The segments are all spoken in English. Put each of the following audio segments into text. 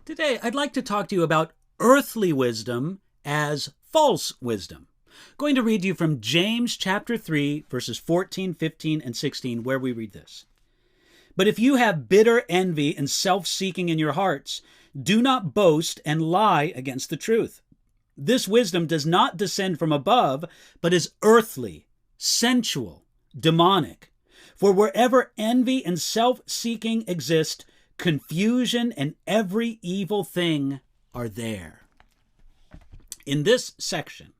Today, I'd like to talk to you about earthly wisdom as false wisdom. I'm going to read you from James chapter 3, verses 14, 15, and 16, where we read this. But if you have bitter envy and self-seeking in your hearts, do not boast and lie against the truth. This wisdom does not descend from above, but is earthly, sensual, demonic. For wherever envy and self-seeking exist, confusion and every evil thing are there. In this section,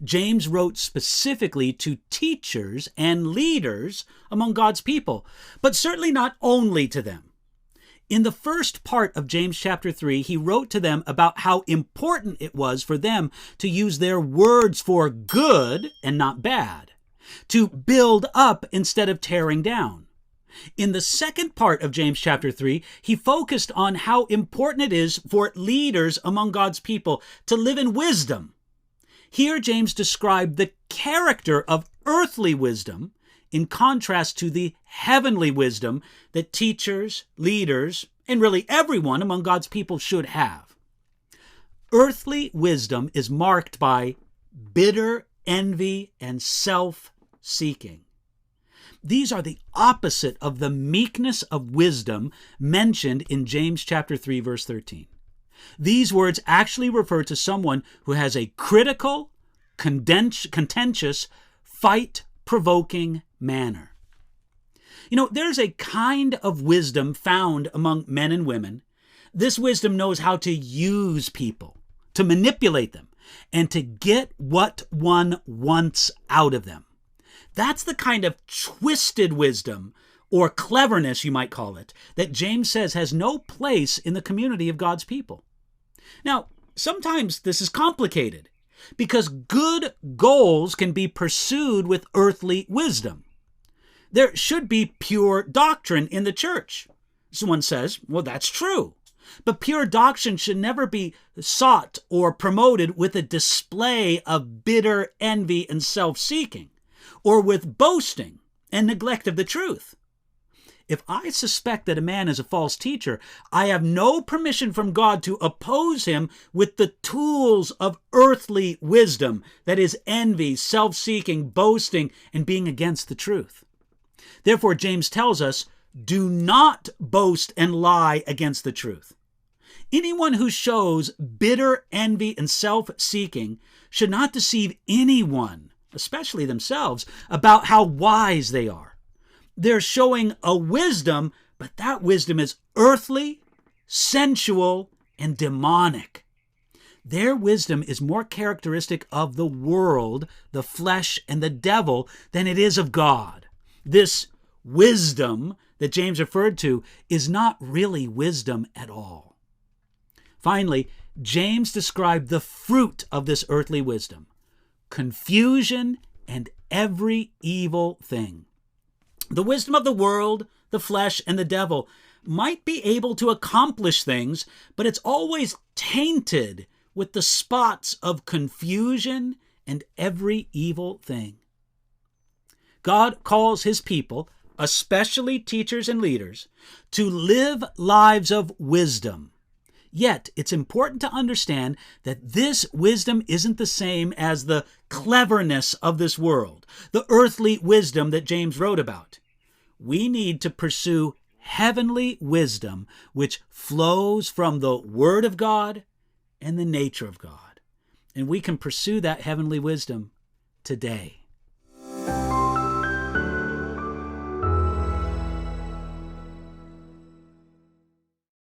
James wrote specifically to teachers and leaders among God's people, but certainly not only to them. In the first part of James chapter 3, he wrote to them about how important it was for them to use their words for good and not bad, to build up instead of tearing down. In the second part of James chapter 3, he focused on how important it is for leaders among God's people to live in wisdom. Here, James described the character of earthly wisdom in contrast to the heavenly wisdom that teachers, leaders, and really everyone among God's people should have. Earthly wisdom is marked by bitter envy and self-seeking. These are the opposite of the meekness of wisdom mentioned in James chapter 3, verse 13. These words actually refer to someone who has a critical, contentious, fight-provoking manner. There's a kind of wisdom found among men and women. This wisdom knows how to use people, to manipulate them, and to get what one wants out of them. That's the kind of twisted wisdom, or cleverness you might call it, that James says has no place in the community of God's people. Now, sometimes this is complicated because good goals can be pursued with earthly wisdom. There should be pure doctrine in the church. Someone says, well, that's true. But pure doctrine should never be sought or promoted with a display of bitter envy and self-seeking, or with boasting and neglect of the truth. If I suspect that a man is a false teacher, I have no permission from God to oppose him with the tools of earthly wisdom, that is envy, self-seeking, boasting, and being against the truth. Therefore, James tells us, do not boast and lie against the truth. Anyone who shows bitter envy and self-seeking should not deceive anyone, especially themselves, about how wise they are. They're showing a wisdom, but that wisdom is earthly, sensual, and demonic. Their wisdom is more characteristic of the world, the flesh, and the devil than it is of God. This wisdom that James referred to is not really wisdom at all. Finally, James described the fruit of this earthly wisdom: confusion and every evil thing. The wisdom of the world, the flesh, and the devil might be able to accomplish things, but it's always tainted with the spots of confusion and every evil thing. God calls his people, especially teachers and leaders, to live lives of wisdom. Yet, it's important to understand that this wisdom isn't the same as the cleverness of this world, the earthly wisdom that James wrote about. We need to pursue heavenly wisdom, which flows from the Word of God and the nature of God. And we can pursue that heavenly wisdom today.